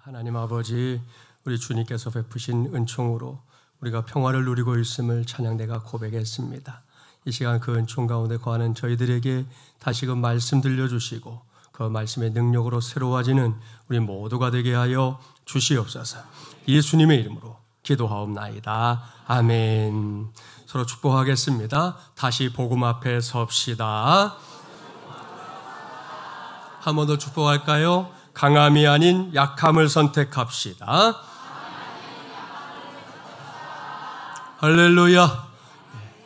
하나님 아버지, 우리 주님께서 베푸신 은총으로 우리가 평화를 누리고 있음을 찬양대가 고백했습니다. 이 시간 그 은총 가운데 거하는 저희들에게 다시금 말씀 들려주시고 그 말씀의 능력으로 새로워지는 우리 모두가 되게 하여 주시옵소서. 예수님의 이름으로 기도하옵나이다. 아멘. 서로 축복하겠습니다. 다시 복음 앞에 섭시다. 한 번 더 축복할까요? 강함이 아닌 약함을 선택합시다. 할렐루야.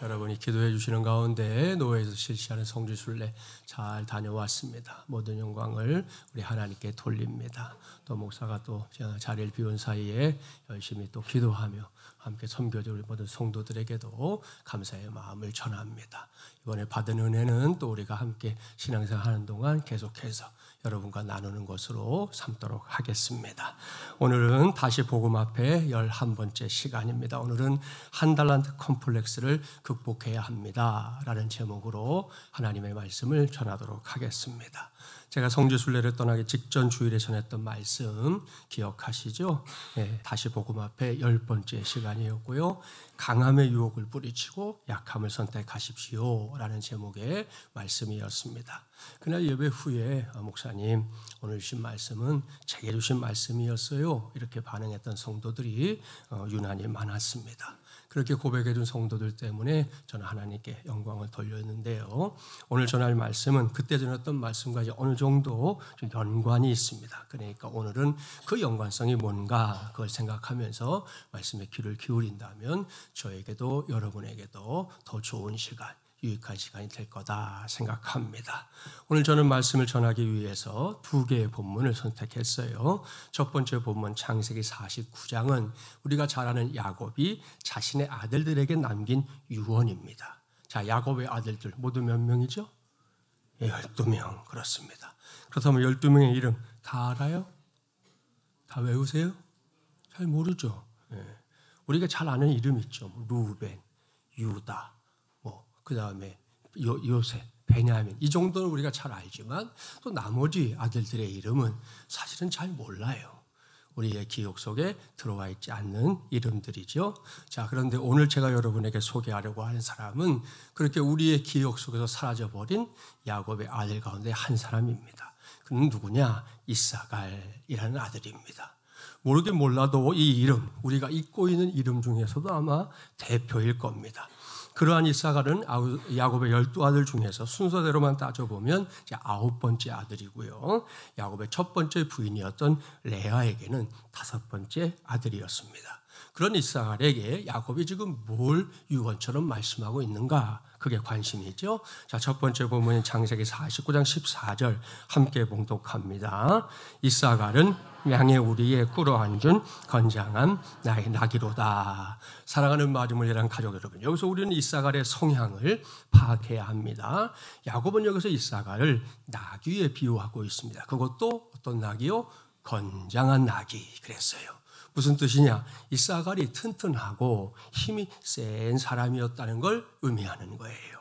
여러분이 기도해 주시는 가운데 노회에서 실시하는 성지순례 잘 다녀왔습니다. 모든 영광을 우리 하나님께 돌립니다. 또 목사가 또 자리를 비운 사이에 열심히 또 기도하며 함께 섬겨줄 우리 모든 성도들에게도 감사의 마음을 전합니다. 이번에 받은 은혜는 또 우리가 함께 신앙생활하는 동안 계속해서 여러분과 나누는 것으로 삼도록 하겠습니다. 오늘은 다시 복음 앞에 11번째 시간입니다. 오늘은 한 달란트 컴플렉스를 극복해야 합니다 라는 제목으로 하나님의 말씀을 전하도록 하겠습니다. 제가 성지순례를 떠나기 직전 주일에 전했던 말씀 기억하시죠? 네, 다시 복음 앞에 10번째 시간이었고요. 강함의 유혹을 뿌리치고 약함을 선택하십시오 라는 제목의 말씀이었습니다. 그날 예배 후에 목사님 오늘 주신 말씀은 제게 주신 말씀이었어요 이렇게 반응했던 성도들이 유난히 많았습니다. 그렇게 고백해 준 성도들 때문에 저는 하나님께 영광을 돌렸는데요. 오늘 전할 말씀은 그때 전했던 말씀과 어느 정도 좀 연관이 있습니다. 그러니까 오늘은 그 연관성이 뭔가 그걸 생각하면서 말씀에 귀를 기울인다면 저에게도 여러분에게도 더 좋은 시간, 유익한 시간이 될 거다 생각합니다. 오늘 저는 말씀을 전하기 위해서 두 개의 본문을 선택했어요. 첫 번째 본문 창세기 49장은 우리가 잘 아는 야곱이 자신의 아들들에게 남긴 유언입니다. 자, 야곱의 아들들 모두 몇 명이죠? 12명 그렇습니다. 그렇다면 12명의 이름 다 알아요? 다 외우세요? 잘 모르죠. 우리가 잘 아는 이름 있죠. 루벤, 유다, 그 다음에 요셉, 베냐민 이 정도는 우리가 잘 알지만 또 나머지 아들들의 이름은 사실은 잘 몰라요. 우리의 기억 속에 들어와 있지 않는 이름들이죠. 자, 그런데 오늘 제가 여러분에게 소개하려고 하는 사람은 그렇게 우리의 기억 속에서 사라져버린 야곱의 아들 가운데 한 사람입니다. 그는 누구냐? 이사갈이라는 아들입니다. 모르긴 몰라도 이 이름, 우리가 잊고 있는 이름 중에서도 아마 대표일 겁니다. 그러한 이사갈은 야곱의 12아들 중에서 순서대로만 따져보면 이제 9번째 아들이고요. 야곱의 첫 번째 부인이었던 레아에게는 5번째 아들이었습니다. 그런 이사갈에게 야곱이 지금 뭘 유언처럼 말씀하고 있는가? 그게 관심이죠. 자, 첫 번째 본문인 창세기 49장 14절 함께 봉독합니다. 이사갈은 양의 우리에 꿇어앉은 건장한 나의 나귀로다. 사랑하는 마지못이란 가족 여러분, 여기서 우리는 이사갈의 성향을 파악해야 합니다. 야곱은 여기서 이사갈을 나귀에 비유하고 있습니다. 그것도 어떤 나귀요? 건장한 나귀 그랬어요. 무슨 뜻이냐? 이사갈이 튼튼하고 힘이 센 사람이었다는 걸 의미하는 거예요.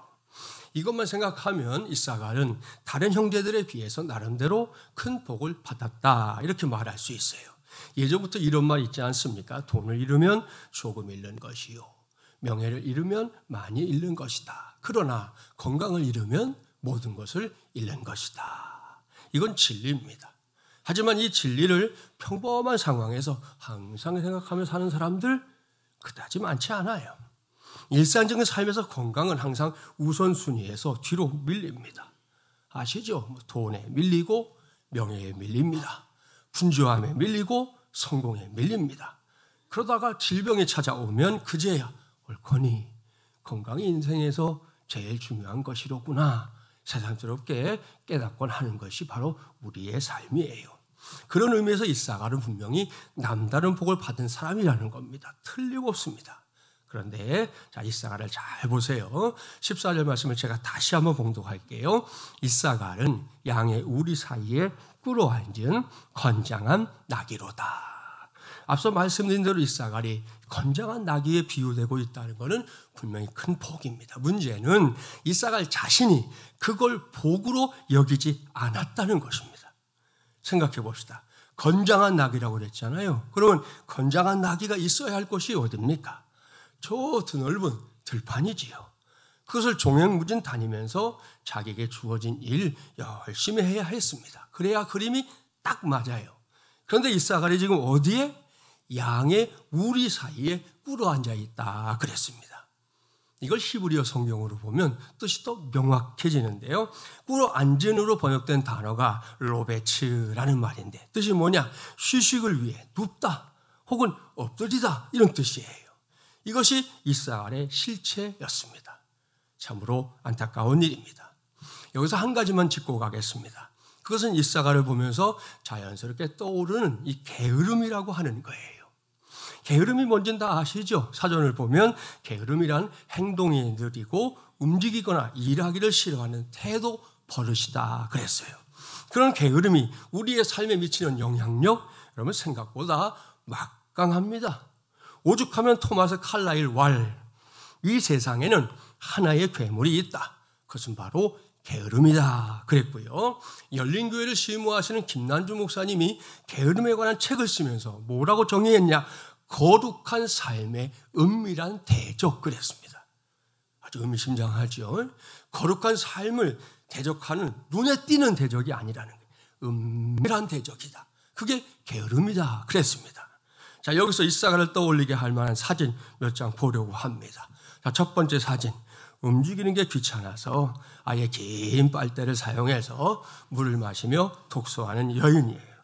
이것만 생각하면 이사갈은 다른 형제들에 비해서 나름대로 큰 복을 받았다 이렇게 말할 수 있어요. 예전부터 이런 말 있지 않습니까? 돈을 잃으면 조금 잃는 것이요, 명예를 잃으면 많이 잃는 것이다. 그러나 건강을 잃으면 모든 것을 잃는 것이다. 이건 진리입니다. 하지만 이 진리를 평범한 상황에서 항상 생각하며 사는 사람들 그다지 많지 않아요. 일상적인 삶에서 건강은 항상 우선순위에서 뒤로 밀립니다. 아시죠? 돈에 밀리고 명예에 밀립니다. 분주함에 밀리고 성공에 밀립니다. 그러다가 질병이 찾아오면 그제야 옳거니 건강이 인생에서 제일 중요한 것이로구나 새삼스럽게 깨닫곤 하는 것이 바로 우리의 삶이에요. 그런 의미에서 이사갈은 분명히 남다른 복을 받은 사람이라는 겁니다. 틀림없습니다. 그런데 자, 이사갈을 잘 보세요. 14절 말씀을 제가 다시 한번 봉독할게요. 이사갈은 양의 우리 사이에 꿇어앉은 건장한 나귀로다. 앞서 말씀드린 대로 이사갈이 건장한 나귀에 비유되고 있다는 것은 분명히 큰 복입니다. 문제는 이사갈 자신이 그걸 복으로 여기지 않았다는 것입니다. 생각해 봅시다. 건장한 나귀라고 그랬잖아요. 그러면 건장한 나귀가 있어야 할 곳이 어딥니까? 저 드넓은 들판이지요. 그것을 종횡무진 다니면서 자기에게 주어진 일 열심히 해야 했습니다. 그래야 그림이 딱 맞아요. 그런데 이사갈이 지금 어디에? 양의 우리 사이에 꿇어 앉아 있다 그랬습니다. 이걸 히브리어 성경으로 보면 뜻이 더 명확해지는데요. 꿇어 앉은으로 번역된 단어가 로베츠라는 말인데 뜻이 뭐냐? 휴식을 위해 눕다 혹은 엎드리다 이런 뜻이에요. 이것이 이사갈의 실체였습니다. 참으로 안타까운 일입니다. 여기서 한 가지만 짚고 가겠습니다. 그것은 이사갈을 보면서 자연스럽게 떠오르는 이 게으름이라고 하는 거예요. 게으름이 뭔지는 다 아시죠? 사전을 보면 게으름이란 행동이 느리고 움직이거나 일하기를 싫어하는 태도, 버릇이다 그랬어요. 그런 게으름이 우리의 삶에 미치는 영향력, 여러분 생각보다 막강합니다. 오죽하면 토마스 칼라일 왈, 이 세상에는 하나의 괴물이 있다. 그것은 바로 게으름이다 그랬고요. 열린교회를 시무하시는 김난주 목사님이 게으름에 관한 책을 쓰면서 뭐라고 정의했냐? 거룩한 삶의 은밀한 대적 그랬습니다. 아주 의미심장하죠. 거룩한 삶을 대적하는 눈에 띄는 대적이 아니라는 거예요. 은밀한 대적이다. 그게 게으름이다 그랬습니다. 자, 여기서 이사갈을 떠올리게 할 만한 사진 몇 장 보려고 합니다. 자, 첫 번째 사진. 움직이는 게 귀찮아서 아예 긴 빨대를 사용해서 물을 마시며 독서하는 여인이에요.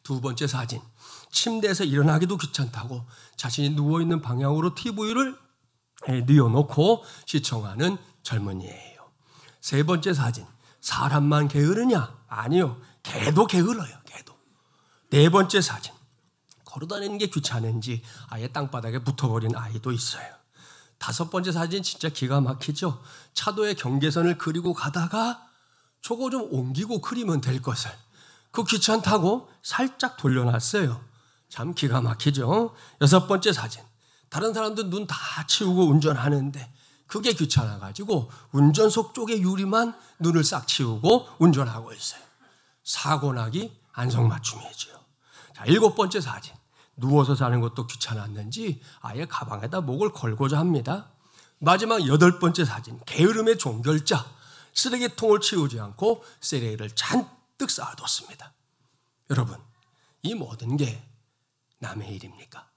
두 번째 사진. 침대에서 일어나기도 귀찮다고 자신이 누워있는 방향으로 TV를 뉘어놓고 시청하는 젊은이에요. 세 번째 사진. 사람만 게으르냐? 아니요. 개도 게을러요. 개도. 네 번째 사진. 걸어다니는 게 귀찮은지 아예 땅바닥에 붙어버린 아이도 있어요. 다섯 번째 사진 진짜 기가 막히죠. 차도의 경계선을 그리고 가다가 저거 좀 옮기고 그리면 될 것을 그거 귀찮다고 살짝 돌려놨어요. 참 기가 막히죠. 여섯 번째 사진. 다른 사람들 눈 다 치우고 운전하는데 그게 귀찮아가지고 운전석 쪽의 유리만 눈을 싹 치우고 운전하고 있어요. 사고 나기 안성맞춤이죠. 자, 일곱 번째 사진. 누워서 자는 것도 귀찮았는지 아예 가방에다 목을 걸고자 합니다. 마지막 여덟 번째 사진. 게으름의 종결자. 쓰레기통을 치우지 않고 쓰레기를 잔뜩 쌓아뒀습니다. 여러분, 이 모든 게 남의 일입니까?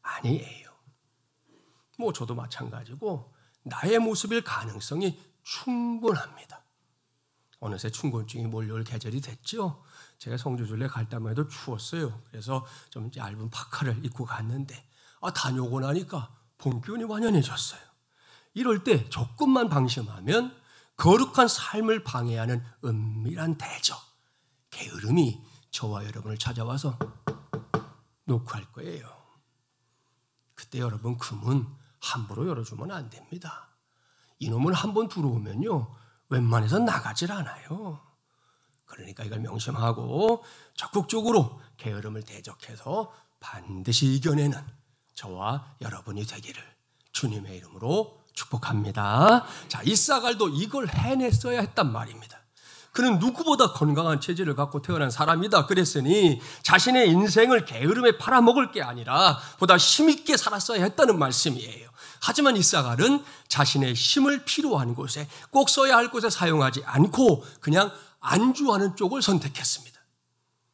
아니에요. 뭐 저도 마찬가지고 나의 모습일 가능성이 충분합니다. 어느새 춘곤증이 몰려올 계절이 됐죠. 제가 성주순례 갈 때만 해도 추웠어요. 그래서 좀 얇은 파카를 입고 갔는데 다녀오고 나니까 봄 기운이 완연해졌어요. 이럴 때 조금만 방심하면 거룩한 삶을 방해하는 은밀한 대적, 게으름이 저와 여러분을 찾아와서 노크할 거예요. 그때 여러분 그 문 함부로 열어주면 안 됩니다. 이놈은 한번 들어오면요 웬만해서 나가질 않아요. 그러니까 이걸 명심하고 적극적으로 게으름을 대적해서 반드시 이겨내는 저와 여러분이 되기를 주님의 이름으로 축복합니다. 자, 이사갈도 이걸 해냈어야 했단 말입니다. 그는 누구보다 건강한 체질을 갖고 태어난 사람이다 그랬으니 자신의 인생을 게으름에 팔아먹을 게 아니라 보다 힘있게 살았어야 했다는 말씀이에요. 하지만 이사갈은 자신의 힘을 필요한 곳에 꼭 써야 할 곳에 사용하지 않고 그냥 안주하는 쪽을 선택했습니다.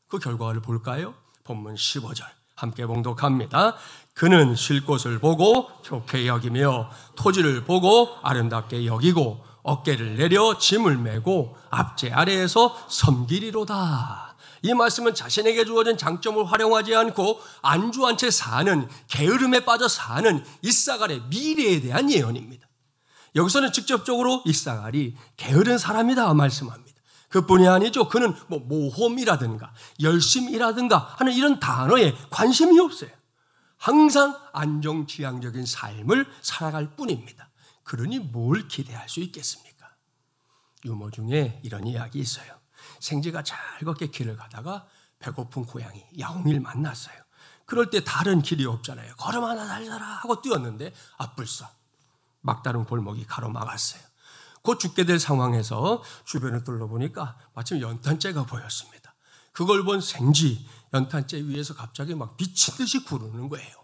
그 결과를 볼까요? 본문 15절 함께 봉독합니다. 그는 쉴 곳을 보고 좋게 여기며 토지를 보고 아름답게 여기고 어깨를 내려 짐을 메고 앞제 아래에서 섬기리로다. 이 말씀은 자신에게 주어진 장점을 활용하지 않고 안주한 채 사는, 게으름에 빠져 사는 이사갈의 미래에 대한 예언입니다. 여기서는 직접적으로 이사갈이 게으른 사람이다 말씀합니다. 그뿐이 아니죠. 그는 모험이라든가 열심이라든가 하는 이런 단어에 관심이 없어요. 항상 안정지향적인 삶을 살아갈 뿐입니다. 그러니 뭘 기대할 수 있겠습니까? 유머 중에 이런 이야기 있어요. 생쥐가 잘 걷게 길을 가다가 배고픈 고양이, 야옹이를 만났어요. 그럴 때 다른 길이 없잖아요. 걸음 하나 살살아 하고 뛰었는데 앞불싸 막다른 골목이 가로막았어요. 곧 죽게 될 상황에서 주변을 둘러보니까 마침 연탄재가 보였습니다. 그걸 본 생쥐, 연탄재 위에서 갑자기 막 미친 듯이 구르는 거예요.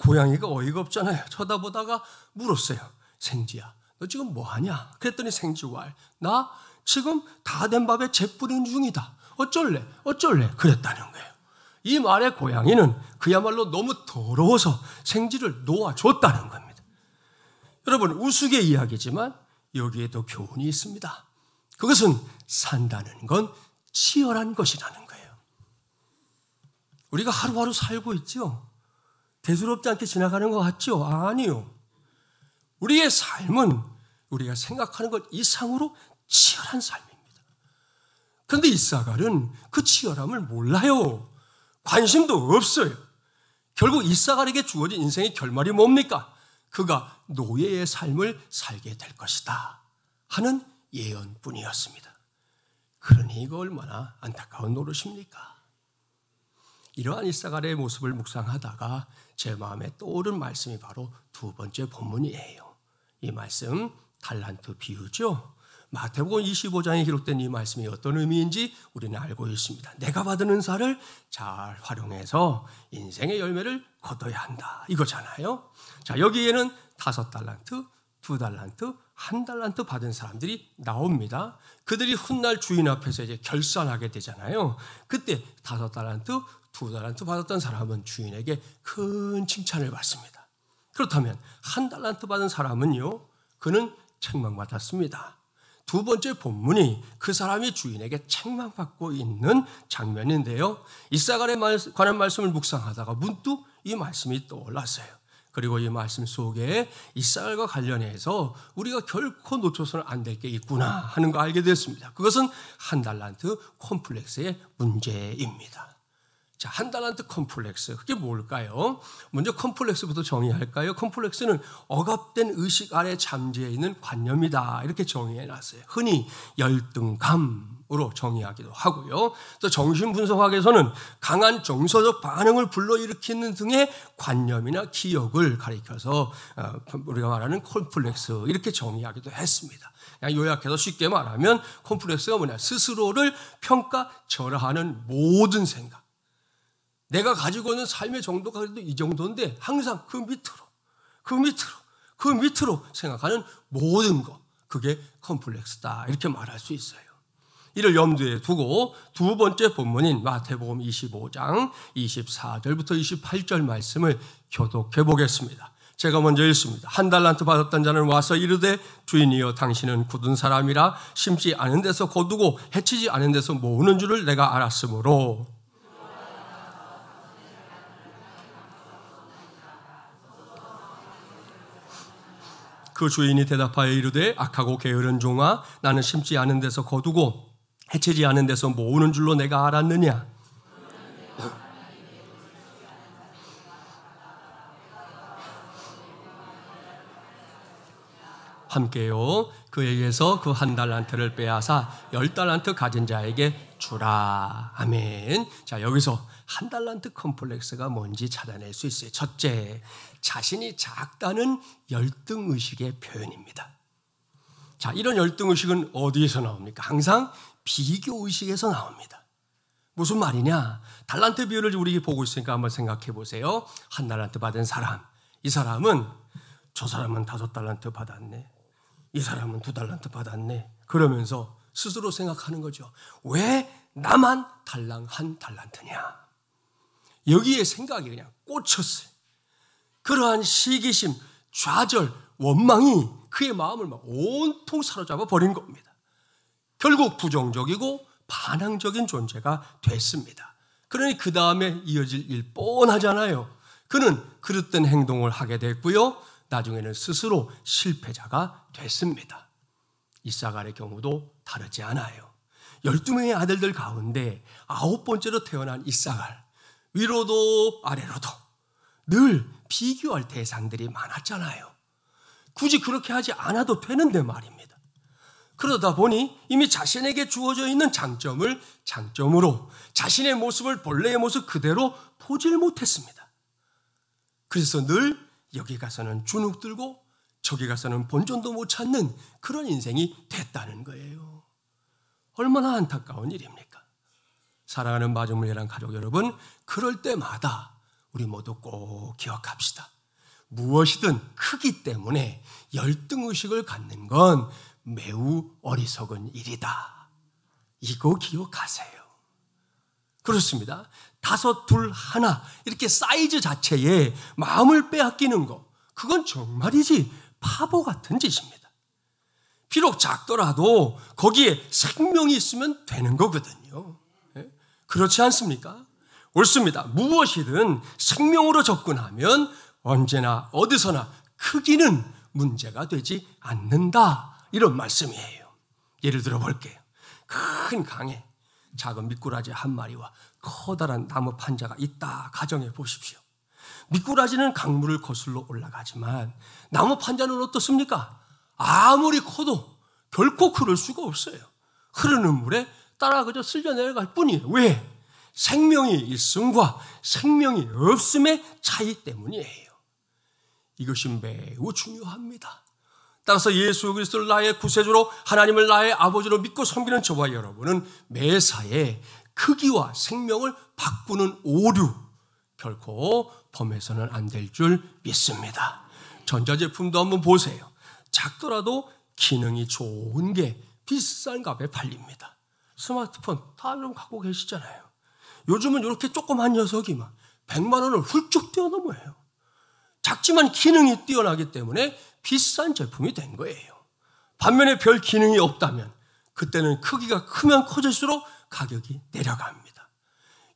고양이가 어이가 없잖아요. 쳐다보다가 물었어요. 생쥐야, 너 지금 뭐 하냐? 그랬더니 생쥐가 나 지금 다 된 밥에 재 뿌리는 중이다. 어쩔래? 그랬다는 거예요. 이 말에 고양이는 그야말로 너무 더러워서 생쥐를 놓아줬다는 겁니다. 여러분, 우스개 이야기지만 여기에도 교훈이 있습니다. 그것은 산다는 건 치열한 것이라는 거예요. 우리가 하루하루 살고 있죠. 대수롭지 않게 지나가는 것 같죠? 아니요. 우리의 삶은 우리가 생각하는 것 이상으로 치열한 삶입니다. 그런데 이사갈은 그 치열함을 몰라요. 관심도 없어요. 결국 이사갈에게 주어진 인생의 결말이 뭡니까? 그가 노예의 삶을 살게 될 것이다 하는 예언뿐이었습니다. 그러니 이거 얼마나 안타까운 노릇입니까? 이러한 이사갈의 모습을 묵상하다가 제 마음에 떠오른 말씀이 바로 두 번째 본문이에요. 이 말씀 달란트 비유죠. 마태복음 25장에 기록된 이 말씀이 어떤 의미인지 우리는 알고 있습니다. 내가 받은 은사를 잘 활용해서 인생의 열매를 거둬야 한다, 이거잖아요. 자, 여기에는 5달란트, 2달란트, 1달란트 받은 사람들이 나옵니다. 그들이 훗날 주인 앞에서 이제 결산하게 되잖아요. 그때 5달란트, 2달란트 받았던 사람은 주인에게 큰 칭찬을 받습니다. 그렇다면 1달란트 받은 사람은요, 그는 책망받았습니다. 두 번째 본문이 그 사람이 주인에게 책망받고 있는 장면인데요. 이사갈에 관한 말씀을 묵상하다가 문득 이 말씀이 떠올랐어요. 그리고 이 말씀 속에 이사갈과 관련해서 우리가 결코 놓쳐서는 안 될 게 있구나 하는 거 알게 됐습니다. 그것은 1달란트 콤플렉스의 문제입니다. 자, 1달란트 콤플렉스, 그게 뭘까요? 먼저 콤플렉스부터 정의할까요? 콤플렉스는 억압된 의식 아래 잠재해 있는 관념이다, 이렇게 정의해놨어요. 흔히 열등감으로 정의하기도 하고요. 또 정신분석학에서는 강한 정서적 반응을 불러일으키는 등의 관념이나 기억을 가리켜서 우리가 말하는 콤플렉스, 이렇게 정의하기도 했습니다. 그냥 요약해서 쉽게 말하면 콤플렉스가 뭐냐? 스스로를 평가절하하는 모든 생각. 내가 가지고 있는 삶의 정도가 그래도 이 정도인데 항상 그 밑으로 생각하는 모든 것, 그게 콤플렉스다, 이렇게 말할 수 있어요. 이를 염두에 두고 두 번째 본문인 마태복음 25장 24절부터 28절 말씀을 교독해 보겠습니다. 제가 먼저 읽습니다. 1달란트 받았던 자는 와서 이르되 주인이여, 당신은 굳은 사람이라 심지 않은 데서 거두고 해치지 않은 데서 모으는 줄을 내가 알았으므로. 그 주인이 대답하여 이르되 악하고 게으른 종아, 나는 심지 않은 데서 거두고 해치지 않은 데서 모으는 줄로 내가 알았느냐? 함께요. 그에게서 그 1달란트를 빼앗아 10달란트 가진 자에게 주라. 아멘. 자, 여기서 1달란트 콤플렉스가 뭔지 찾아낼 수 있어요. 첫째, 자신이 작다는 열등의식의 표현입니다. 자, 이런 열등의식은 어디에서 나옵니까? 항상 비교의식에서 나옵니다. 무슨 말이냐? 달란트 비율을 우리 보고 있으니까 한번 생각해 보세요. 1달란트 받은 사람, 이 사람은 저 사람은 5달란트 받았네, 이 사람은 2달란트 받았네, 그러면서 스스로 생각하는 거죠. 왜 나만 달랑 1달란트냐? 여기에 생각이 그냥 꽂혔어요. 그러한 시기심, 좌절, 원망이 그의 마음을 막 온통 사로잡아 버린 겁니다. 결국 부정적이고 반항적인 존재가 됐습니다. 그러니 그 다음에 이어질 일 뻔하잖아요. 그는 그릇된 행동을 하게 됐고요. 나중에는 스스로 실패자가 됐습니다. 이사갈의 경우도 다르지 않아요. 12명의 아들들 가운데 9번째로 태어난 이사갈, 위로도 아래로도 늘 비교할 대상들이 많았잖아요. 굳이 그렇게 하지 않아도 되는데 말입니다. 그러다 보니 이미 자신에게 주어져 있는 장점을 장점으로, 자신의 모습을 본래의 모습 그대로 보질 못했습니다. 그래서 늘 여기 가서는 주눅 들고 저기 가서는 본전도 못 찾는 그런 인생이 됐다는 거예요. 얼마나 안타까운 일입니까? 사랑하는 마중물이란 가족 여러분, 그럴 때마다 우리 모두 꼭 기억합시다. 무엇이든 크기 때문에 열등의식을 갖는 건 매우 어리석은 일이다. 이거 기억하세요. 그렇습니다. 5, 2, 1 이렇게 사이즈 자체에 마음을 빼앗기는 거, 그건 정말이지 바보 같은 짓입니다. 비록 작더라도 거기에 생명이 있으면 되는 거거든요. 그렇지 않습니까? 옳습니다. 무엇이든 생명으로 접근하면 언제나 어디서나 크기는 문제가 되지 않는다. 이런 말씀이에요. 예를 들어 볼게요. 큰 강에 작은 미꾸라지 한 마리와 커다란 나무 판자가 있다 가정해 보십시오. 미꾸라지는 강물을 거슬러 올라가지만 나무 판자는 어떻습니까? 아무리 커도 결코 그럴 수가 없어요. 흐르는 물에 따라 그저 쓸려 내려갈 뿐이에요. 왜? 생명이 있음과 생명이 없음의 차이 때문이에요. 이것이 매우 중요합니다. 따라서 예수 그리스도를 나의 구세주로 하나님을 나의 아버지로 믿고 섬기는 저와 여러분은 매사에 크기와 생명을 바꾸는 오류 결코 범해서는 안 될 줄 믿습니다. 전자제품도 한번 보세요. 작더라도 기능이 좋은 게 비싼 값에 팔립니다. 스마트폰 다 여러분 갖고 계시잖아요. 요즘은 이렇게 조그만 녀석이 막 100만 원을 훌쩍 뛰어넘어요. 작지만 기능이 뛰어나기 때문에 비싼 제품이 된 거예요. 반면에 별 기능이 없다면 그때는 크기가 크면 커질수록 가격이 내려갑니다.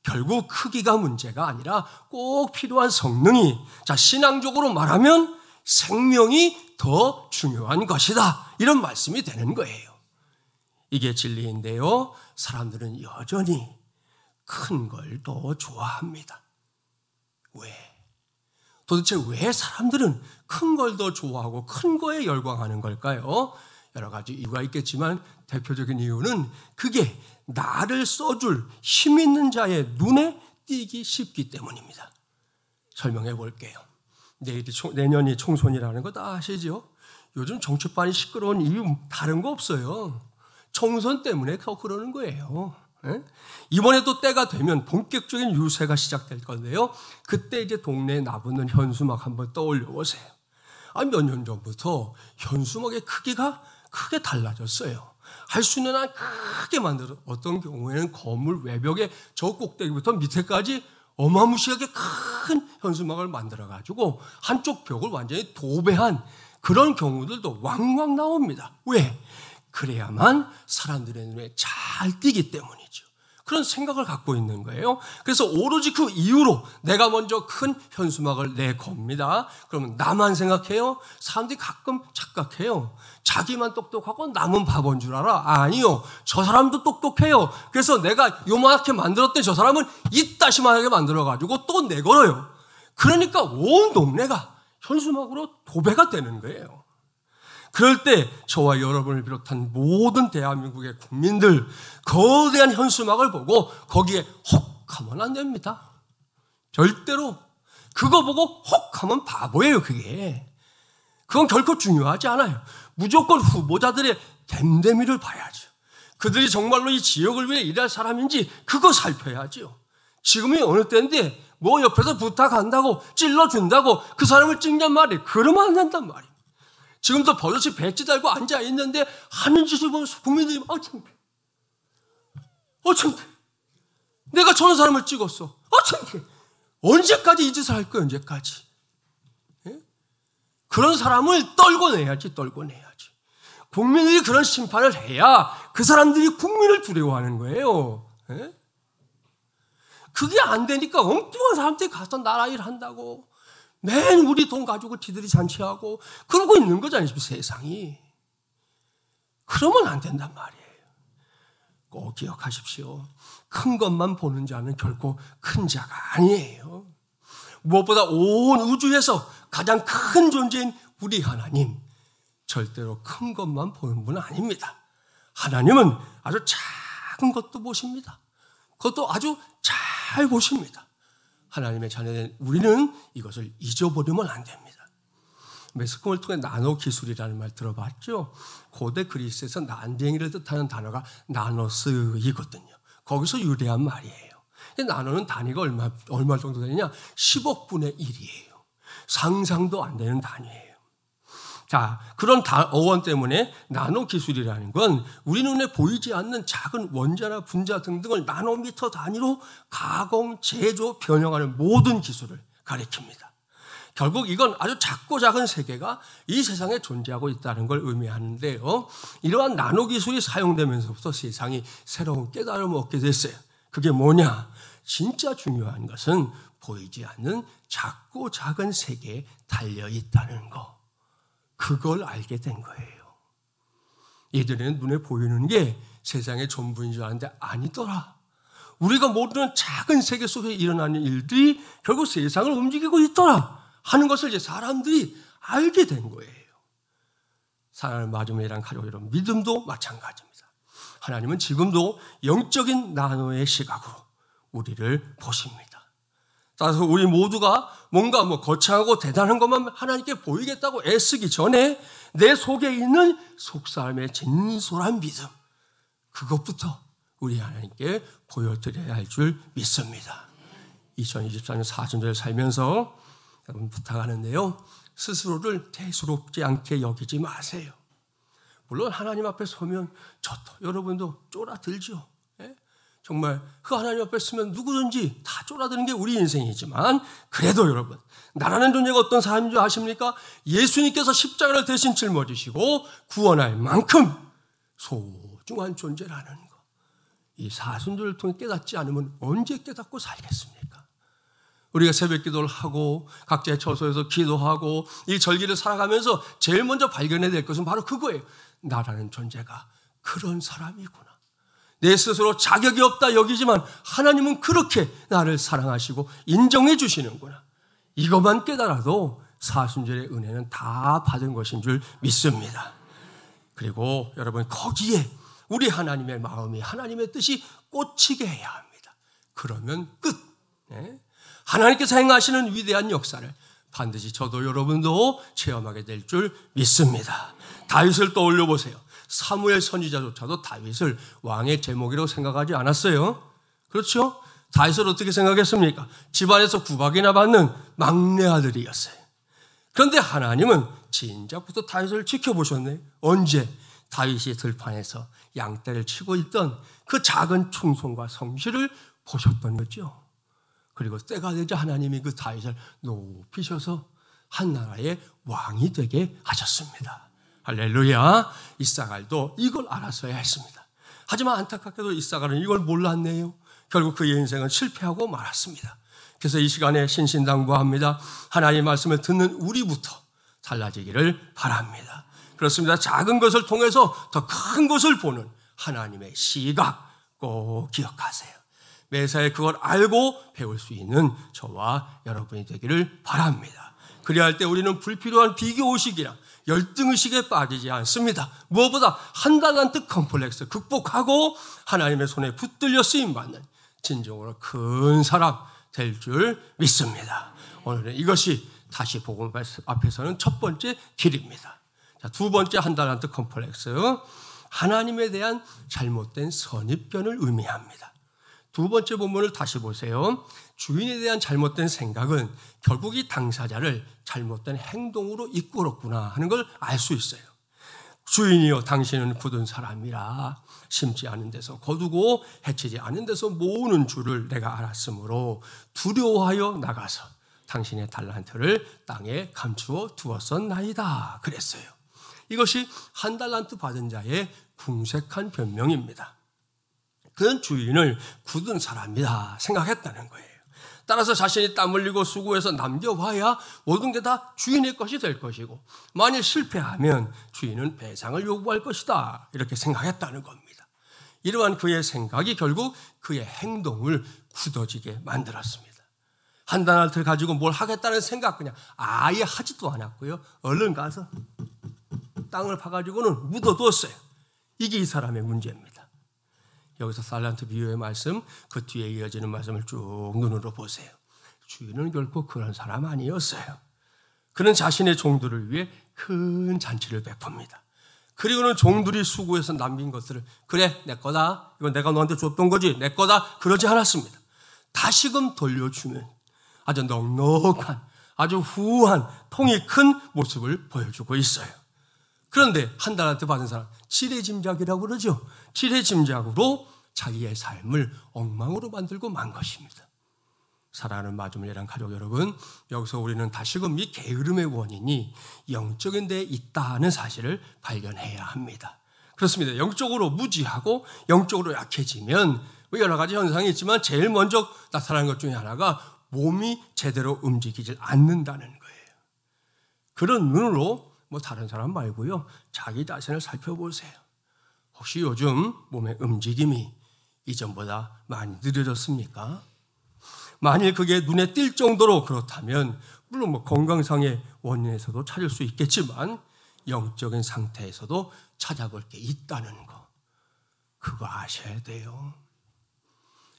결국 크기가 문제가 아니라 꼭 필요한 성능이, 자, 신앙적으로 말하면 생명이 더 중요한 것이다. 이런 말씀이 되는 거예요. 이게 진리인데요. 사람들은 여전히 큰 걸 더 좋아합니다. 왜? 도대체 왜 사람들은 큰 걸 더 좋아하고 큰 거에 열광하는 걸까요? 여러 가지 이유가 있겠지만 대표적인 이유는 그게 나를 써줄 힘 있는 자의 눈에 띄기 쉽기 때문입니다. 설명해 볼게요. 내년이 총선이라는 거 다 아시죠? 요즘 정치판이 시끄러운 이유 다른 거 없어요. 총선 때문에 그러는 거예요. 이번에도 때가 되면 본격적인 유세가 시작될 건데요. 그때 이제 동네에 나붙는 현수막 한번 떠올려 보세요. 몇 년 전부터 현수막의 크기가 크게 달라졌어요. 할 수 있는 한 크게 만들어, 어떤 경우에는 건물 외벽의 저 꼭대기부터 밑에까지 어마무시하게 큰 현수막을 만들어가지고 한쪽 벽을 완전히 도배한 그런 경우들도 왕왕 나옵니다. 왜? 그래야만 사람들의 눈에 잘 띄기 때문이죠. 그런 생각을 갖고 있는 거예요. 그래서 오로지 그 이유로 내가 먼저 큰 현수막을 내겁니다. 그러면 나만 생각해요? 사람들이 가끔 착각해요. 자기만 똑똑하고 남은 바보인 줄 알아? 아니요. 저 사람도 똑똑해요. 그래서 내가 요만하게 만들었대. 저 사람은 이따시만하게 만들어가지고 또 내걸어요. 그러니까 온 동네가 현수막으로 도배가 되는 거예요. 그럴 때 저와 여러분을 비롯한 모든 대한민국의 국민들 거대한 현수막을 보고 거기에 혹 하면 안 됩니다. 절대로. 그거 보고 혹 하면 바보예요. 그건 결코 중요하지 않아요. 무조건 후보자들의 됨됨이를 봐야죠. 그들이 정말로 이 지역을 위해 일할 사람인지 그거 살펴야죠. 지금이 어느 때인데 뭐 옆에서 부탁한다고 찔러준다고 그 사람을 찍냔 말이에요. 그러면 안 된단 말이에요. 지금도 버젓이 배지 달고 앉아있는데 하는 짓을 보면서 국민들이 창피해. 내가 저런 사람을 찍었어. 창피해. 언제까지 이 짓을 할 거야, 언제까지. 예? 그런 사람을 떨궈내야지. 국민들이 그런 심판을 해야 그 사람들이 국민을 두려워하는 거예요. 예? 그게 안 되니까 엉뚱한 사람들이 가서 나라 일 한다고. 맨 우리 돈 가지고 지들이 잔치하고 그러고 있는 거잖아요, 세상이. 그러면 안 된단 말이에요. 꼭 기억하십시오. 큰 것만 보는 자는 결코 큰 자가 아니에요. 무엇보다 온 우주에서 가장 큰 존재인 우리 하나님, 절대로 큰 것만 보는 분은 아닙니다. 하나님은 아주 작은 것도 보십니다. 그것도 아주 잘 보십니다. 하나님의 자녀된 우리는 이것을 잊어버리면 안 됩니다. 매스컴을 통해 나노 기술이라는 말 들어봤죠? 고대 그리스에서 난쟁이를 뜻하는 단어가 나노스이거든요. 거기서 유래한 말이에요. 나누는 단위가 얼마 정도 되느냐? 10억분의 1이에요. 상상도 안 되는 단위예요. 자, 그런 어원 때문에 나노 기술이라는 건 우리 눈에 보이지 않는 작은 원자나 분자 등등을 나노미터 단위로 가공, 제조, 변형하는 모든 기술을 가리킵니다. 결국 이건 아주 작고 작은 세계가 이 세상에 존재하고 있다는 걸 의미하는데요. 이러한 나노 기술이 사용되면서부터 세상이 새로운 깨달음을 얻게 됐어요. 그게 뭐냐? 진짜 중요한 것은 보이지 않는 작고 작은 세계에 달려 있다는 거. 그걸 알게 된 거예요. 예전에는 눈에 보이는 게 세상의 전부인 줄 알았는데 아니더라. 우리가 모르는 작은 세계 속에 일어나는 일들이 결국 세상을 움직이고 있더라 하는 것을 이제 사람들이 알게 된 거예요. 사랑하는 마지막이란 가족 여러분, 믿음도 마찬가지입니다. 하나님은 지금도 영적인 나노의 시각으로 우리를 보십니다. 따라서 우리 모두가 뭔가 거창하고 대단한 것만 하나님께 보이겠다고 애쓰기 전에 내 속에 있는 속사람의 진솔한 믿음, 그것부터 우리 하나님께 보여드려야 할 줄 믿습니다. 2024년 사순절을 살면서 여러분 부탁하는데요. 스스로를 대수롭지 않게 여기지 마세요. 물론 하나님 앞에 서면 저도 여러분도 쫄아들죠. 정말 그 하나님 앞에 서면 누구든지 다 쫄아드는 게 우리 인생이지만 그래도 여러분, 나라는 존재가 어떤 사람인 줄 아십니까? 예수님께서 십자가를 대신 짊어지시고 구원할 만큼 소중한 존재라는 거. 이 사순절을 통해 깨닫지 않으면 언제 깨닫고 살겠습니까? 우리가 새벽 기도를 하고 각자의 처소에서 기도하고 이 절기를 살아가면서 제일 먼저 발견해야 될 것은 바로 그거예요. 나라는 존재가 그런 사람이구나. 내 스스로 자격이 없다 여기지만 하나님은 그렇게 나를 사랑하시고 인정해 주시는구나. 이것만 깨달아도 사순절의 은혜는 다 받은 것인 줄 믿습니다. 그리고 여러분, 거기에 우리 하나님의 마음이 하나님의 뜻이 꽂히게 해야 합니다. 그러면 끝. 하나님께서 행하시는 위대한 역사를 반드시 저도 여러분도 체험하게 될 줄 믿습니다. 다윗을 떠올려 보세요. 사무엘 선지자조차도 다윗을 왕의 제목이라고 생각하지 않았어요. 그렇죠? 다윗을 어떻게 생각했습니까? 집안에서 구박이나 받는 막내 아들이었어요. 그런데 하나님은 진작부터 다윗을 지켜보셨네. 언제? 다윗이 들판에서 양떼를 치고 있던 그 작은 충성과 성실을 보셨던 거죠. 그리고 때가 되자 하나님이 그 다윗을 높이셔서 한 나라의 왕이 되게 하셨습니다. 할렐루야. 이사갈도 이걸 알았어야 했습니다. 하지만 안타깝게도 이사갈은 이걸 몰랐네요. 결국 그의 인생은 실패하고 말았습니다. 그래서 이 시간에 신신당부합니다. 하나님의 말씀을 듣는 우리부터 달라지기를 바랍니다. 그렇습니다. 작은 것을 통해서 더 큰 것을 보는 하나님의 시각 꼭 기억하세요. 매사에 그걸 알고 배울 수 있는 저와 여러분이 되기를 바랍니다. 그래야 할 때 우리는 불필요한 비교의식이랑 열등의식에 빠지지 않습니다. 무엇보다 한 달란트 컴플렉스 극복하고 하나님의 손에 붙들려 쓰임받는 진정으로 큰 사람 될 줄 믿습니다. 오늘은 이것이 다시 복음 앞에서는 첫 번째 길입니다. 자, 두 번째 한 달란트 컴플렉스, 하나님에 대한 잘못된 선입견을 의미합니다. 두 번째 본문을 다시 보세요. 주인에 대한 잘못된 생각은 결국 이 당사자를 잘못된 행동으로 이끌었구나 하는 걸 알 수 있어요. 주인이여, 당신은 굳은 사람이라 심지 않은 데서 거두고 해치지 않은 데서 모으는 줄을 내가 알았으므로 두려워하여 나가서 당신의 달란트를 땅에 감추어 두었었나이다 그랬어요. 이것이 한 달란트 받은 자의 궁색한 변명입니다. 그는 주인을 굳은 사람이다 생각했다는 거예요. 따라서 자신이 땀 흘리고 수고해서 남겨봐야 모든 게 다 주인의 것이 될 것이고, 만일 실패하면 주인은 배상을 요구할 것이다 이렇게 생각했다는 겁니다. 이러한 그의 생각이 결국 그의 행동을 굳어지게 만들었습니다. 한 달란트를 가지고 뭘 하겠다는 생각 그냥 아예 하지도 않았고요. 얼른 가서 땅을 파가지고는 묻어두었어요. 이게 이 사람의 문제입니다. 여기서 달란트 비유의 말씀, 그 뒤에 이어지는 말씀을 쭉 눈으로 보세요. 주인은 결코 그런 사람 아니었어요. 그는 자신의 종들을 위해 큰 잔치를 베풉니다. 그리고는 종들이 수고해서 남긴 것들을 그래 내 거다, 이건 내가 너한테 줬던 거지, 내 거다, 그러지 않았습니다. 다시금 돌려주면 아주 넉넉한, 아주 후한, 통이 큰 모습을 보여주고 있어요. 그런데 한 달한테 받은 사람, 지레짐작이라고 그러죠. 지레짐작으로 자기의 삶을 엉망으로 만들고 만 것입니다. 사랑하는 마주문이란 가족 여러분, 여기서 우리는 다시금 이 게으름의 원인이 영적인 데에 있다는 사실을 발견해야 합니다. 그렇습니다. 영적으로 무지하고 영적으로 약해지면 여러 가지 현상이 있지만 제일 먼저 나타나는 것 중에 하나가 몸이 제대로 움직이질 않는다는 거예요. 그런 눈으로 다른 사람 말고요, 자기 자신을 살펴보세요. 혹시 요즘 몸의 움직임이 이전보다 많이 느려졌습니까? 만일 그게 눈에 띌 정도로 그렇다면 물론 건강상의 원인에서도 찾을 수 있겠지만 영적인 상태에서도 찾아볼 게 있다는 거, 그거 아셔야 돼요.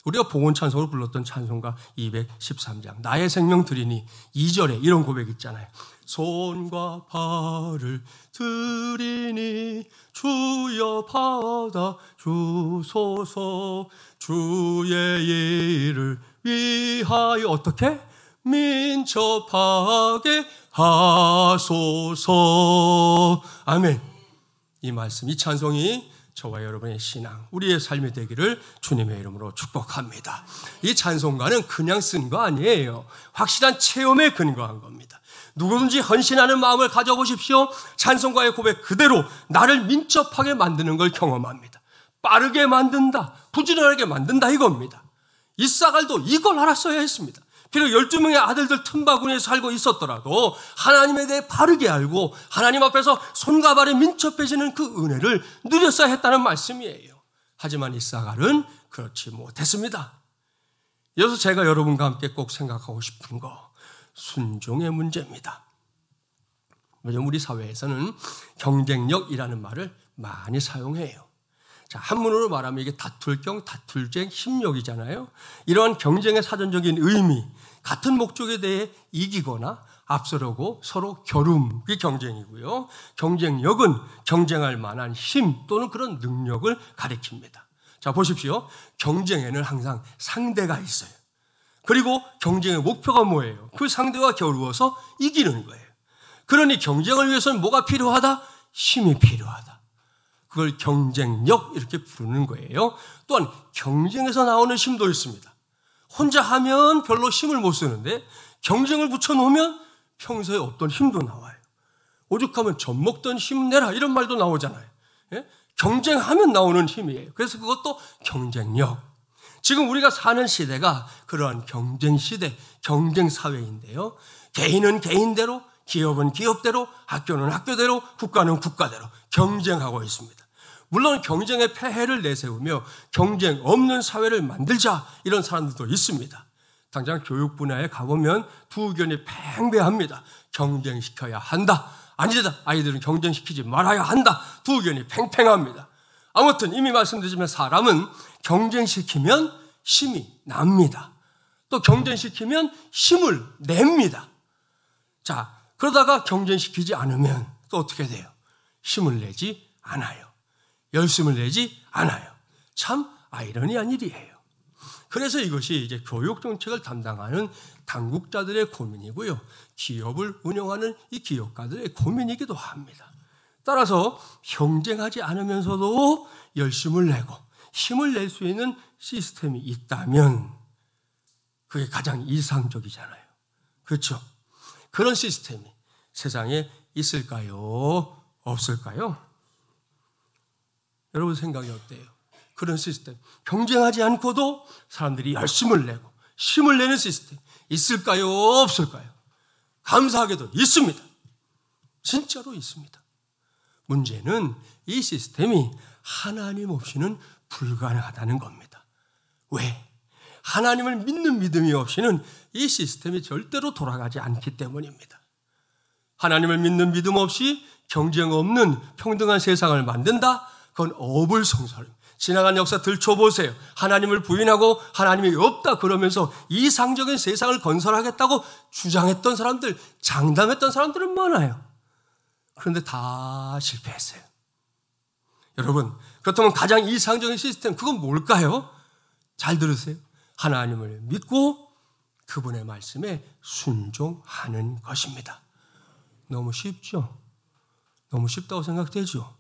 우리가 봉헌 찬송을 불렀던 찬송가 213장 나의 생명 드리니 2절에 이런 고백 있잖아요. 손과 발을 드리니 주여 받아 주소서, 주의 일을 위하여 어떻게? 민첩하게 하소서. 아멘. 이 말씀, 이 찬송이 저와 여러분의 신앙, 우리의 삶이 되기를 주님의 이름으로 축복합니다. 이 찬송가는 그냥 쓴 거 아니에요. 확실한 체험에 근거한 겁니다. 누구든지 헌신하는 마음을 가져보십시오. 찬송가의 고백 그대로 나를 민첩하게 만드는 걸 경험합니다. 빠르게 만든다, 부지런하게 만든다, 이겁니다. 이사갈도 이걸 알았어야 했습니다. 비록 12명의 아들들 틈바구니에 살고 있었더라도 하나님에 대해 바르게 알고 하나님 앞에서 손과 발이 민첩해지는 그 은혜를 누렸어야 했다는 말씀이에요. 하지만 이사갈은 그렇지 못했습니다. 여기서 제가 여러분과 함께 꼭 생각하고 싶은 거, 순종의 문제입니다. 요즘 우리 사회에서는 경쟁력이라는 말을 많이 사용해요. 자, 한문으로 말하면 이게 다툴경, 다툴쟁, 힘력이잖아요. 이러한 경쟁의 사전적인 의미, 같은 목적에 대해 이기거나 앞서려고 서로 겨룸이 경쟁이고요. 경쟁력은 경쟁할 만한 힘 또는 그런 능력을 가리킵니다. 자, 보십시오. 경쟁에는 항상 상대가 있어요. 그리고 경쟁의 목표가 뭐예요? 그 상대와 겨루어서 이기는 거예요. 그러니 경쟁을 위해서는 뭐가 필요하다? 힘이 필요하다. 그걸 경쟁력 이렇게 부르는 거예요. 또한 경쟁에서 나오는 힘도 있습니다. 혼자 하면 별로 힘을 못 쓰는데 경쟁을 붙여놓으면 평소에 없던 힘도 나와요. 오죽하면 젖먹던 힘 내라 이런 말도 나오잖아요. 예? 경쟁하면 나오는 힘이에요. 그래서 그것도 경쟁력. 지금 우리가 사는 시대가 그러한 경쟁 시대, 경쟁 사회인데요. 개인은 개인대로, 기업은 기업대로, 학교는 학교대로, 국가는 국가대로 경쟁하고 있습니다. 물론 경쟁의 폐해를 내세우며 경쟁 없는 사회를 만들자 이런 사람들도 있습니다. 당장 교육 분야에 가보면 두 의견이 팽배합니다. 경쟁시켜야 한다. 아니다. 아이들은 경쟁시키지 말아야 한다. 두 의견이 팽팽합니다. 아무튼 이미 말씀드리지만 사람은 경쟁시키면 힘이 납니다. 또 경쟁시키면 힘을 냅니다. 자, 그러다가 경쟁시키지 않으면 또 어떻게 돼요? 힘을 내지 않아요. 열심을 내지 않아요. 참 아이러니한 일이에요. 그래서 이것이 이제 교육 정책을 담당하는 당국자들의 고민이고요. 기업을 운영하는 이 기업가들의 고민이기도 합니다. 따라서 경쟁하지 않으면서도 열심을 내고 힘을 낼 수 있는 시스템이 있다면 그게 가장 이상적이잖아요. 그렇죠? 그런 시스템이 세상에 있을까요? 없을까요? 여러분 생각이 어때요? 그런 시스템, 경쟁하지 않고도 사람들이 열심을 내고 힘을 내는 시스템 있을까요? 없을까요? 감사하게도 있습니다. 진짜로 있습니다. 문제는 이 시스템이 하나님 없이는 불가능하다는 겁니다. 왜? 하나님을 믿는 믿음이 없이는 이 시스템이 절대로 돌아가지 않기 때문입니다. 하나님을 믿는 믿음 없이 경쟁 없는 평등한 세상을 만든다? 그건 어불성설입니다. 지나간 역사 들춰보세요. 하나님을 부인하고 하나님이 없다 그러면서 이상적인 세상을 건설하겠다고 주장했던 사람들, 장담했던 사람들은 많아요. 그런데 다 실패했어요. 여러분, 그렇다면 가장 이상적인 시스템, 그건 뭘까요? 잘 들으세요. 하나님을 믿고 그분의 말씀에 순종하는 것입니다. 너무 쉽죠? 너무 쉽다고 생각되죠?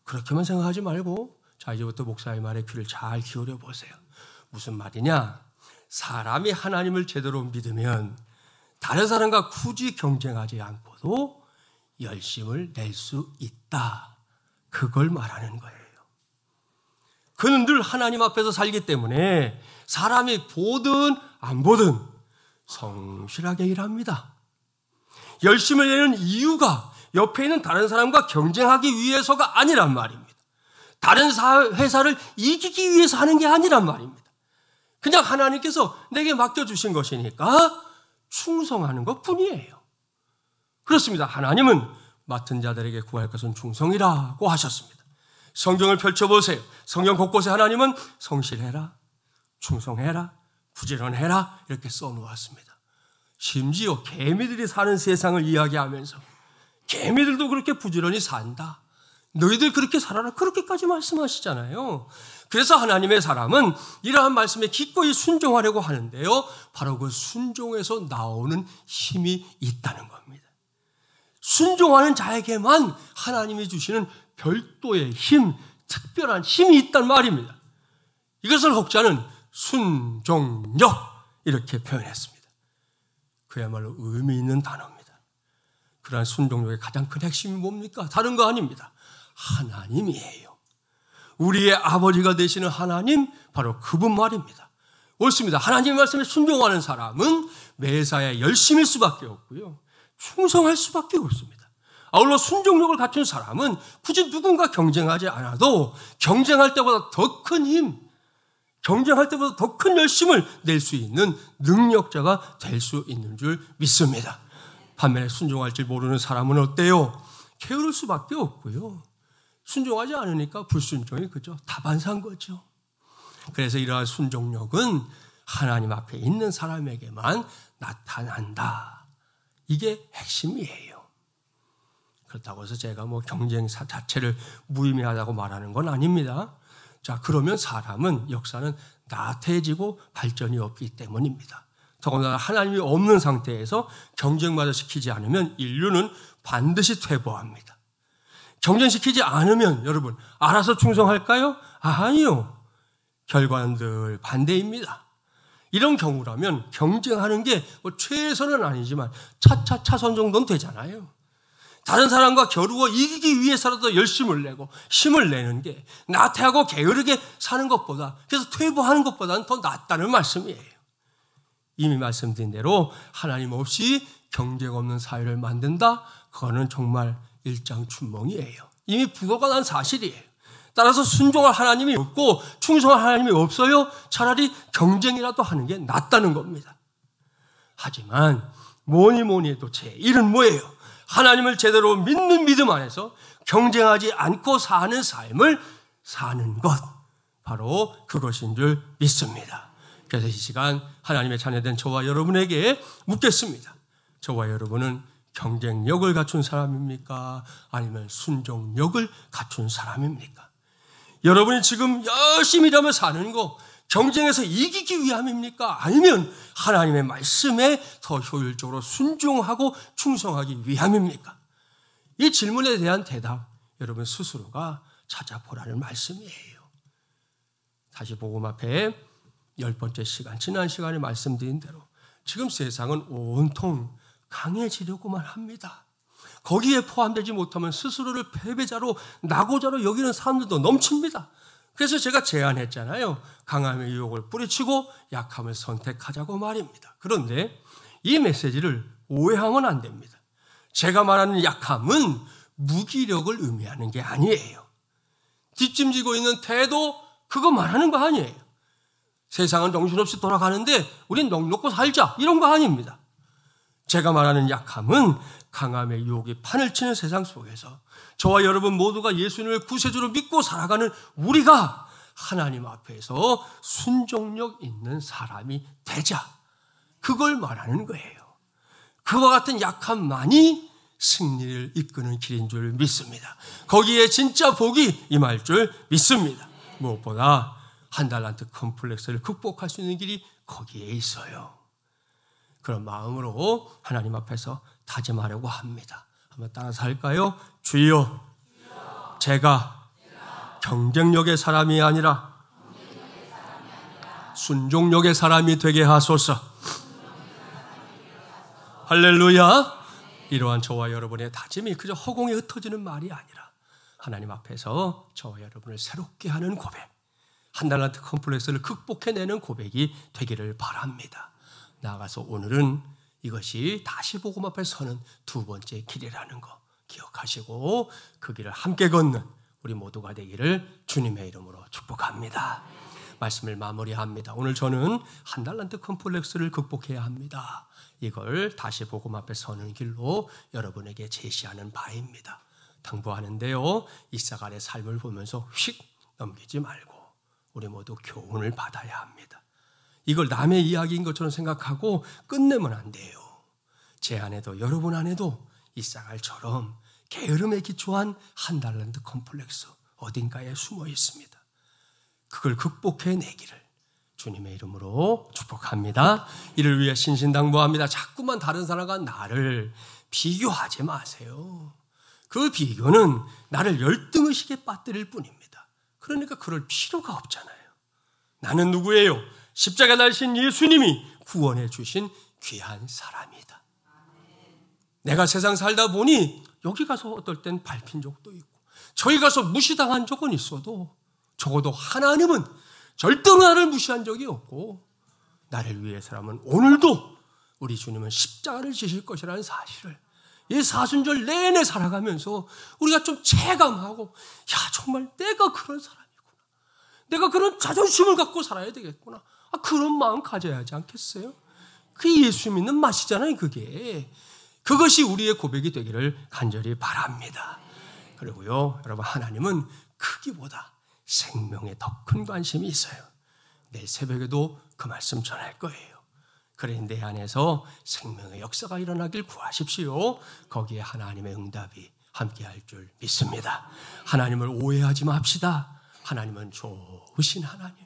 그렇게만 생각하지 말고, 자, 이제부터 목사의 말에 귀를 잘 기울여 보세요. 무슨 말이냐? 사람이 하나님을 제대로 믿으면 다른 사람과 굳이 경쟁하지 않고도 열심을 낼 수 있다. 그걸 말하는 거예요. 그는 늘 하나님 앞에서 살기 때문에 사람이 보든 안 보든 성실하게 일합니다. 열심을 내는 이유가 옆에 있는 다른 사람과 경쟁하기 위해서가 아니란 말입니다. 다른 회사를 이기기 위해서 하는 게 아니란 말입니다. 그냥 하나님께서 내게 맡겨주신 것이니까 충성하는 것뿐이에요. 그렇습니다. 하나님은 맡은 자들에게 구할 것은 충성이라고 하셨습니다. 성경을 펼쳐보세요. 성경 곳곳에 하나님은 성실해라, 충성해라, 부지런해라 이렇게 써놓았습니다. 심지어 개미들이 사는 세상을 이야기하면서 개미들도 그렇게 부지런히 산다. 너희들 그렇게 살아라. 그렇게까지 말씀하시잖아요. 그래서 하나님의 사람은 이러한 말씀에 기꺼이 순종하려고 하는데요. 바로 그 순종에서 나오는 힘이 있다는 겁니다. 순종하는 자에게만 하나님이 주시는 별도의 힘, 특별한 힘이 있단 말입니다. 이것을 혹자는 순종력 이렇게 표현했습니다. 그야말로 의미 있는 단어입니다. 그러한 순종력의 가장 큰 핵심이 뭡니까? 다른 거 아닙니다. 하나님이에요. 우리의 아버지가 되시는 하나님, 바로 그분 말입니다. 옳습니다. 하나님의 말씀에 순종하는 사람은 매사에 열심일 수밖에 없고요. 충성할 수밖에 없습니다. 아울러 순종력을 갖춘 사람은 굳이 누군가 경쟁하지 않아도 경쟁할 때보다 더 큰 힘, 경쟁할 때보다 더 큰 열심을 낼 수 있는 능력자가 될 수 있는 줄 믿습니다. 반면에 순종할 줄 모르는 사람은 어때요? 게으를 수밖에 없고요. 순종하지 않으니까 불순종이 그죠? 다반사인 거죠. 그래서 이러한 순종력은 하나님 앞에 있는 사람에게만 나타난다. 이게 핵심이에요. 그렇다고 해서 제가 경쟁사 자체를 무의미하다고 말하는 건 아닙니다. 자, 그러면 사람은, 역사는 나태해지고 발전이 없기 때문입니다. 더군다나 하나님이 없는 상태에서 경쟁마저 시키지 않으면 인류는 반드시 퇴보합니다. 경쟁시키지 않으면 여러분 알아서 충성할까요? 아니요. 결과는 늘 반대입니다. 이런 경우라면 경쟁하는 게 최선은 아니지만 차선 정도는 되잖아요. 다른 사람과 겨루어 이기기 위해서라도 열심을 내고 힘을 내는 게 나태하고 게으르게 사는 것보다, 그래서 퇴보하는 것보다는 더 낫다는 말씀이에요. 이미 말씀드린 대로 하나님 없이 경쟁 없는 사회를 만든다? 그거는 정말 일장춘몽이에요. 이미 부도가 난 사실이에요. 따라서 순종할 하나님이 없고 충성할 하나님이 없어요. 차라리 경쟁이라도 하는 게 낫다는 겁니다. 하지만 뭐니 해도 제 일은 뭐예요? 하나님을 제대로 믿는 믿음 안에서 경쟁하지 않고 사는 삶을 사는 것, 바로 그것인 줄 믿습니다. 그래서 이 시간 하나님의 자녀된 저와 여러분에게 묻겠습니다. 저와 여러분은 경쟁력을 갖춘 사람입니까? 아니면 순종력을 갖춘 사람입니까? 여러분이 지금 열심히 일하며 사는 거 경쟁에서 이기기 위함입니까? 아니면 하나님의 말씀에 더 효율적으로 순종하고 충성하기 위함입니까? 이 질문에 대한 대답 여러분 스스로가 찾아보라는 말씀이에요. 다시 복음 앞에 10번째 시간, 지난 시간에 말씀드린 대로 지금 세상은 온통 강해지려고만 합니다. 거기에 포함되지 못하면 스스로를 패배자로, 낙오자로 여기는 사람들도 넘칩니다. 그래서 제가 제안했잖아요. 강함의 유혹을 뿌리치고 약함을 선택하자고 말입니다. 그런데 이 메시지를 오해하면 안 됩니다. 제가 말하는 약함은 무기력을 의미하는 게 아니에요. 뒷짐지고 있는 태도, 그거 말하는 거 아니에요. 세상은 정신없이 돌아가는데 우린 넉넉고 살자, 이런 거 아닙니다. 제가 말하는 약함은 강함의 유혹이 판을 치는 세상 속에서 저와 여러분 모두가 예수님을 구세주로 믿고 살아가는 우리가 하나님 앞에서 순종력 있는 사람이 되자, 그걸 말하는 거예요. 그와 같은 약함만이 승리를 이끄는 길인 줄 믿습니다. 거기에 진짜 복이 임할 줄 믿습니다. 무엇보다 한 달란트 컴플렉스를 극복할 수 있는 길이 거기에 있어요. 그런 마음으로 하나님 앞에서 다짐하려고 합니다. 한번 따라서 할까요? 주여, 제가 경쟁력의 사람이 아니라 순종력의 사람이 되게 하소서. 할렐루야. 이러한 저와 여러분의 다짐이 그저 허공에 흩어지는 말이 아니라 하나님 앞에서 저와 여러분을 새롭게 하는 고백, 한 달란트 컴플렉스를 극복해내는 고백이 되기를 바랍니다. 나아가서 오늘은 이것이 다시 복음 앞에 서는 두 번째 길이라는 거 기억하시고 그 길을 함께 걷는 우리 모두가 되기를 주님의 이름으로 축복합니다. 말씀을 마무리합니다. 오늘 저는 한 달란트 컴플렉스를 극복해야 합니다. 이걸 다시 복음 앞에 서는 길로 여러분에게 제시하는 바입니다. 당부하는데요, 이사갈의 삶을 보면서 휙 넘기지 말고 우리 모두 교훈을 받아야 합니다. 이걸 남의 이야기인 것처럼 생각하고 끝내면 안 돼요. 제 안에도 여러분 안에도 이사갈처럼 게으름에 기초한 한 달란트 컴플렉스 어딘가에 숨어 있습니다. 그걸 극복해내기를 주님의 이름으로 축복합니다. 이를 위해 신신당부합니다. 자꾸만 다른 사람과 나를 비교하지 마세요. 그 비교는 나를 열등의식에 빠뜨릴 뿐입니다. 그러니까 그럴 필요가 없잖아요. 나는 누구예요? 십자가 달신 예수님이 구원해 주신 귀한 사람이다. 내가 세상 살다 보니 여기 가서 어떨 땐 밟힌 적도 있고 저기 가서 무시당한 적은 있어도 적어도 하나님은 절대로 나를 무시한 적이 없고 나를 위해서라면 오늘도 우리 주님은 십자가를 지실 것이라는 사실을 이 사순절 내내 살아가면서 우리가 좀 체감하고 정말 내가 그런 사람이구나. 내가 그런 자존심을 갖고 살아야 되겠구나. 그런 마음 가져야 하지 않겠어요? 그게 예수 믿는 맛이잖아요. 그것이 우리의 고백이 되기를 간절히 바랍니다. 그리고요, 여러분, 하나님은 크기보다 생명에 더 큰 관심이 있어요. 내일 새벽에도 그 말씀 전할 거예요. 그래 내 안에서 생명의 역사가 일어나길 구하십시오. 거기에 하나님의 응답이 함께할 줄 믿습니다. 하나님을 오해하지 맙시다. 하나님은 좋으신 하나님,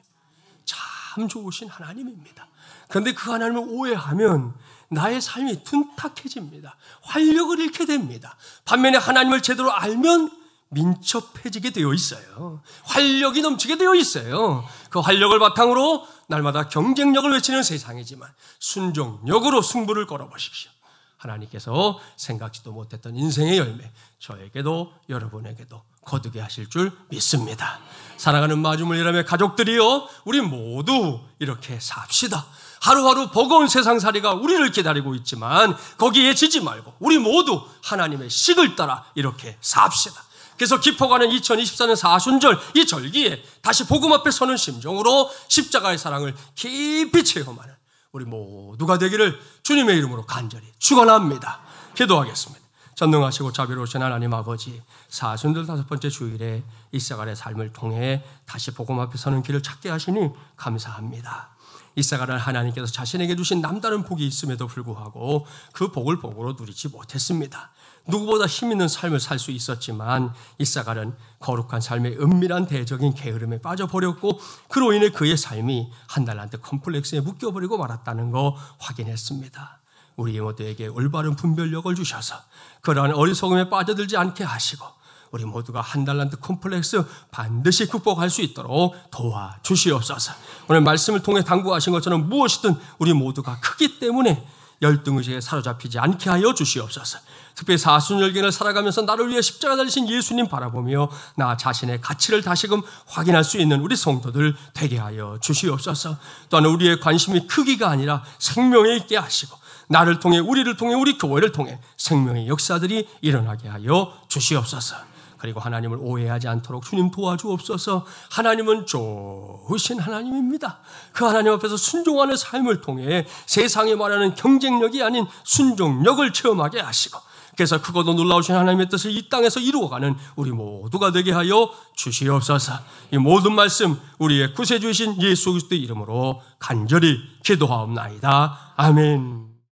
참 좋으신 하나님입니다. 그런데 그 하나님을 오해하면 나의 삶이 둔탁해집니다. 활력을 잃게 됩니다. 반면에 하나님을 제대로 알면 민첩해지게 되어 있어요. 활력이 넘치게 되어 있어요. 그 활력을 바탕으로 날마다 경쟁력을 외치는 세상이지만 순종력으로 승부를 걸어보십시오. 하나님께서 생각지도 못했던 인생의 열매 저에게도 여러분에게도 거두게 하실 줄 믿습니다. 사랑하는 마주물리라며 가족들이요, 우리 모두 이렇게 삽시다. 하루하루 버거운 세상살이가 우리를 기다리고 있지만 거기에 지지 말고 우리 모두 하나님의 식을 따라 이렇게 삽시다. 그래서 깊어가는 2024년 사순절 이 절기에 다시 복음 앞에 서는 심정으로 십자가의 사랑을 깊이 체험하는 우리 모두가 되기를 주님의 이름으로 간절히 축원합니다. 기도하겠습니다. 전능하시고 자비로우신 하나님 아버지, 사순절 5번째 주일에 이사갈의 삶을 통해 다시 복음 앞에 서는 길을 찾게 하시니 감사합니다. 이사갈은 하나님께서 자신에게 주신 남다른 복이 있음에도 불구하고 그 복을 복으로 누리지 못했습니다. 누구보다 힘있는 삶을 살 수 있었지만 이사갈은 거룩한 삶의 은밀한 대적인 게으름에 빠져버렸고 그로 인해 그의 삶이 한 달란트 컴플렉스에 묶여버리고 말았다는 거 확인했습니다. 우리 모두에게 올바른 분별력을 주셔서 그러한 어리석음에 빠져들지 않게 하시고 우리 모두가 한 달란트 콤플렉스 반드시 극복할 수 있도록 도와주시옵소서. 오늘 말씀을 통해 당부하신 것처럼 무엇이든 우리 모두가 크기 때문에 열등의식에 사로잡히지 않게 하여 주시옵소서. 특별히 사순절기를 살아가면서 나를 위해 십자가 달리신 예수님 바라보며 나 자신의 가치를 다시금 확인할 수 있는 우리 성도들 되게 하여 주시옵소서. 또한 우리의 관심이 크기가 아니라 생명에 있게 하시고 나를 통해 우리를 통해 우리 교회를 통해 생명의 역사들이 일어나게 하여 주시옵소서. 그리고 하나님을 오해하지 않도록 주님 도와주옵소서. 하나님은 좋으신 하나님입니다. 그 하나님 앞에서 순종하는 삶을 통해 세상에 말하는 경쟁력이 아닌 순종력을 체험하게 하시고 그래서 크고도 놀라우신 하나님의 뜻을 이 땅에서 이루어가는 우리 모두가 되게 하여 주시옵소서. 이 모든 말씀 우리의 구세주이신 예수 그리스도의 이름으로 간절히 기도하옵나이다. 아멘.